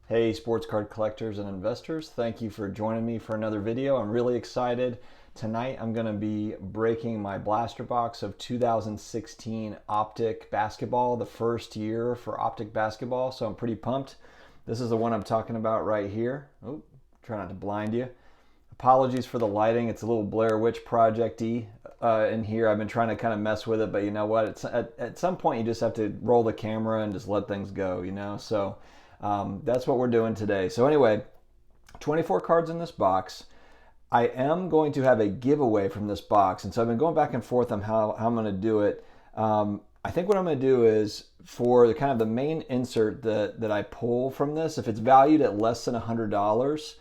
Hey sports card collectors and investors, thank you for joining me for another video. I'm really excited. Tonight I'm going to be breaking my blaster box of 2016 Optic basketball, the first year for Optic basketball, so I'm pretty pumped. This is the one I'm talking about right here. Oh, try not to blind you. Apologies for the lighting, it's a little Blair Witch Project-y in here. I've been trying to kind of mess with it, but you know what? It's, at some point you just have to roll the camera and just let things go, you know? So that's what we're doing today. So anyway, 24 cards in this box. I am going to have a giveaway from this box, and so I've been going back and forth on how I'm going to do it. I think what I'm going to do is for the kind of the main insert that I pull from this, if it's valued at less than $100,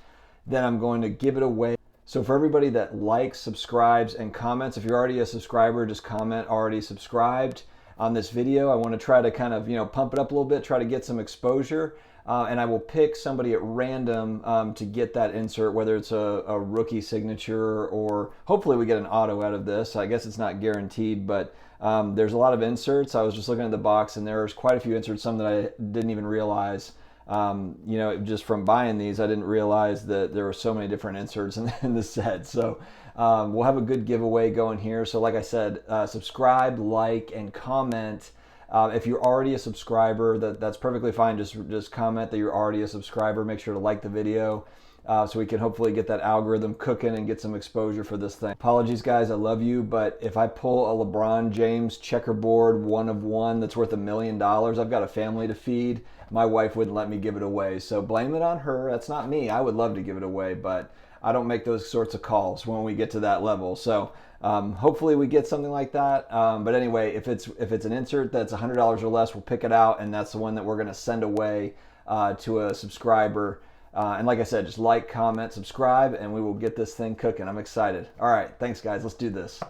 then I'm going to give it away. So for everybody that likes, subscribes, and comments, if you're already a subscriber, just comment already subscribed on this video. I want to try to kind of, pump it up a little bit, try to get some exposure. And I will pick somebody at random to get that insert, whether it's a rookie signature or hopefully we get an auto out of this. I guess it's not guaranteed, but there's a lot of inserts. I was just looking at the box and there's quite a few inserts, some that I didn't even realize. Just from buying these, I didn't realize that there were so many different inserts in the set. So we'll have a good giveaway going here. So like I said, subscribe, like, and comment. If you're already a subscriber, that's perfectly fine. Just comment that you're already a subscriber. Make sure to like the video so we can hopefully get that algorithm cooking and get some exposure for this thing. Apologies, guys. I love you, but if I pull a LeBron James checkerboard 1 of 1 that's worth $1 million, I've got a family to feed. My wife wouldn't let me give it away, so blame it on her. That's not me. I would love to give it away, but I don't make those sorts of calls when we get to that level. So hopefully we get something like that. But anyway, if it's an insert that's $100 or less, we'll pick it out, and that's the one that we're going to send away to a subscriber. And like I said, just like, comment, subscribe, and we will get this thing cooking. I'm excited. All right, thanks, guys. Let's do this.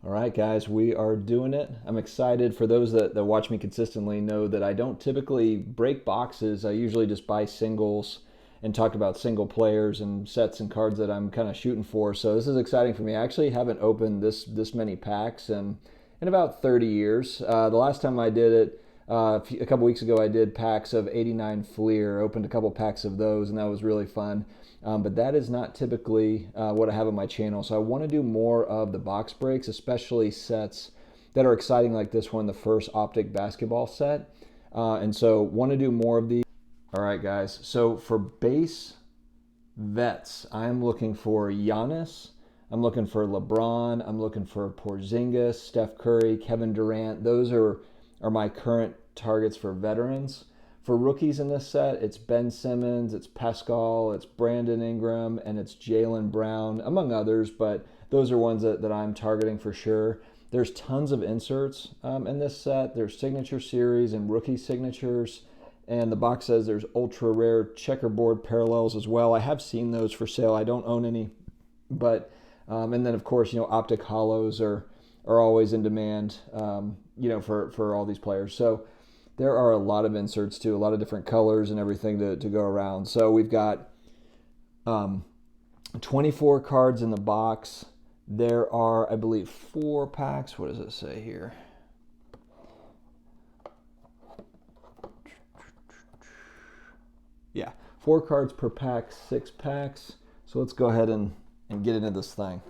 All right, guys, we are doing it. I'm excited. For those that watch me consistently know that I don't typically break boxes. I usually just buy singles and talk about single players and sets and cards that I'm kind of shooting for. So this is exciting for me. I actually haven't opened this many packs in about 30 years. The last time I did it, a couple weeks ago, I did packs of 89 Fleer, opened a couple packs of those, and that was really fun. But that is not typically what I have on my channel. So I want to do more of the box breaks, especially sets that are exciting like this one, the first Optic basketball set. And so want to do more of these. All right, guys. So for base vets, I'm looking for Giannis. I'm looking for LeBron. I'm looking for Porzingis, Steph Curry, Kevin Durant. Those are my current targets for veterans. For rookies in this set, it's Ben Simmons, it's Pascal, it's Brandon Ingram, and it's Jaylen Brown, among others, but those are ones that I'm targeting for sure. There's tons of inserts in this set. There's signature series and rookie signatures, and the box says there's ultra rare checkerboard parallels as well. I have seen those for sale. I don't own any, but and then of course, Optic hollows are always in demand, for all these players. So there are a lot of inserts too, a lot of different colors and everything to go around. So we've got 24 cards in the box. There are, I believe, 4 packs. What does it say here? Yeah, 4 cards per pack, 6 packs. So let's go ahead and get into this thing.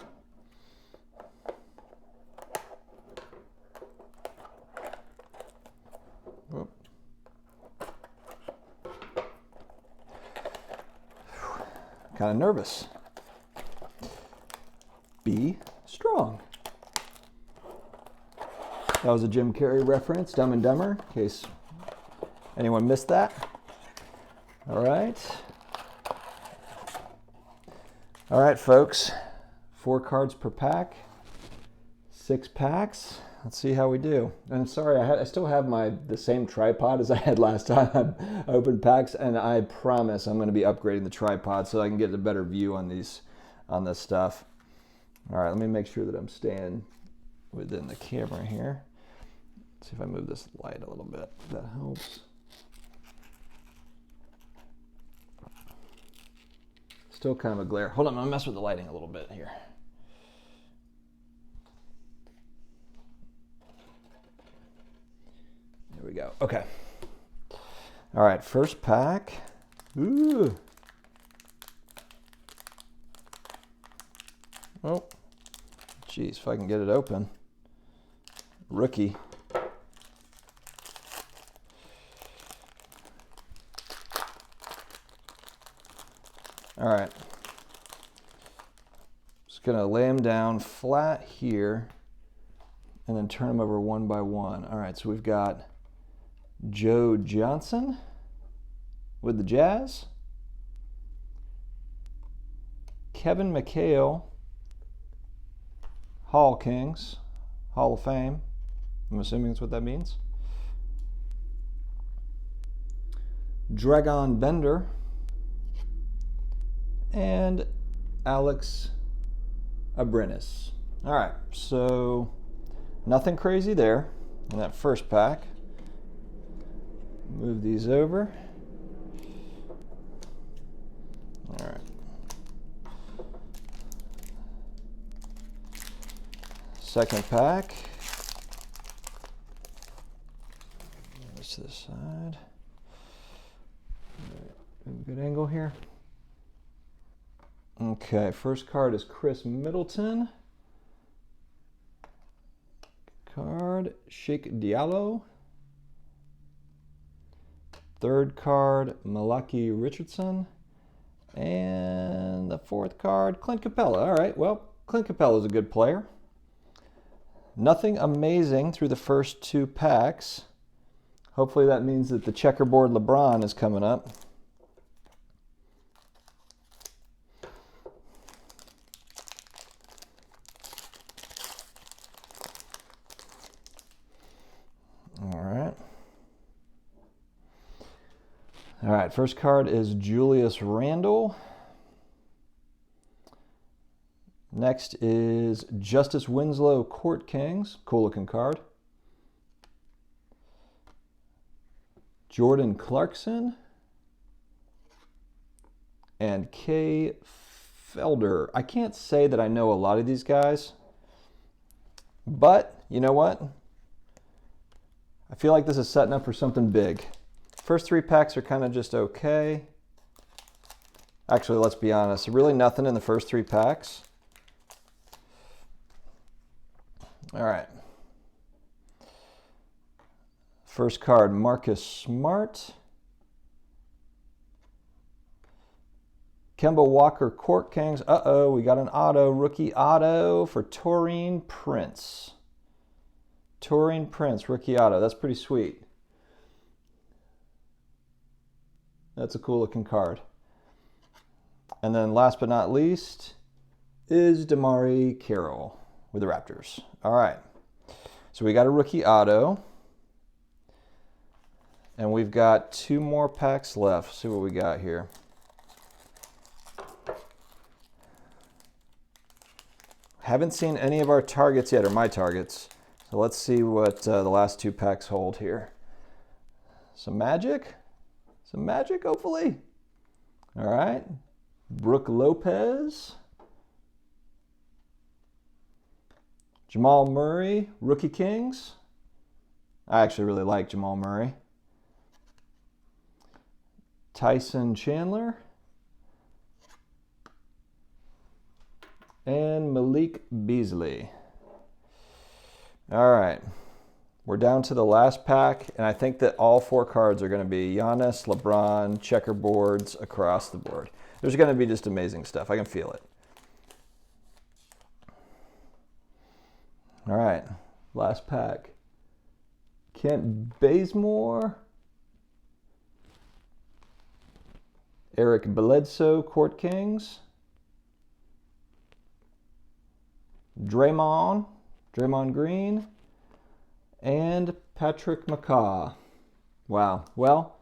Kind of nervous. Be strong. That was a Jim Carrey reference, Dumb and Dumber, in case anyone missed that. All right. All right, folks. 4 cards per pack, 6 packs. Let's see how we do. And sorry, I still have the same tripod as I had last time I opened packs, and I promise I'm going to be upgrading the tripod so I can get a better view on this stuff. All right, let me make sure that I'm staying within the camera here. Let's see if I move this light a little bit. If that helps. Still kind of a glare. Hold on, I'm going to mess with the lighting a little bit here. There we go. Okay. All right, first pack. Ooh. Oh, geez, if I can get it open. Rookie. All right. Just gonna lay them down flat here and then turn them over one by one. All right, so we've got Joe Johnson with the Jazz. Kevin McHale, Hall Kings, Hall of Fame. I'm assuming that's what that means. Dragon Bender and Alex Abrinis. All right, so nothing crazy there in that first pack. Move these over. All right. Second pack. This to the side. Good angle here. Okay, first card is Chris Middleton. Card, Sheikh Diallo. Third card, Malaki Richardson. And the fourth card, Clint Capella. All right, well, Clint Capella is a good player. Nothing amazing through the first two packs. Hopefully that means that the checkerboard LeBron is coming up. All right, first card is Julius Randle. Next is Justice Winslow Court Kings. Cool looking card. Jordan Clarkson. And Kay Felder. I can't say that I know a lot of these guys, but you know what? I feel like this is setting up for something big. First three packs are kind of just okay. Actually, let's be honest, really nothing in the first three packs. All right. First card, Marcus Smart. Kemba Walker Court Kings. Uh-oh, we got an auto, rookie auto for Taurean Prince. Taurean Prince, rookie auto. That's pretty sweet. That's a cool looking card. And then last but not least is Damari Carroll with the Raptors. All right. So we got a rookie auto. And we've got two more packs left. Let's see what we got here. Haven't seen any of our targets yet, or my targets. So let's see what the last two packs hold here. Some magic. Some magic, hopefully. All right. Brooke Lopez. Jamal Murray, Rookie Kings. I actually really like Jamal Murray. Tyson Chandler. And Malik Beasley. All right. We're down to the last pack, and I think that all four cards are going to be Giannis, LeBron, checkerboards across the board. There's going to be just amazing stuff. I can feel it. All right, last pack. Kent Bazemore. Eric Bledsoe, Court Kings. Draymond Green. And Patrick McCaw. Wow. Well,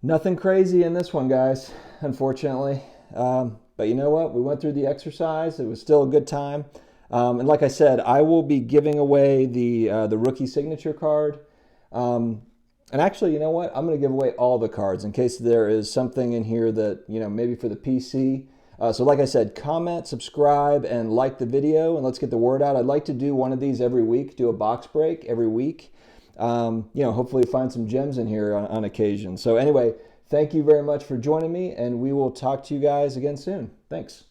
nothing crazy in this one, guys, unfortunately. But you know what? We went through the exercise. It was still a good time. And like I said, I will be giving away the rookie signature card. And actually, you know what? I'm going to give away all the cards in case there is something in here that, you know, maybe for the PC. So like I said, comment, subscribe, and like the video, and let's get the word out. I'd like to do one of these every week, do a box break every week. hopefully find some gems in here on occasion. So anyway, thank you very much for joining me, and we will talk to you guys again soon. Thanks.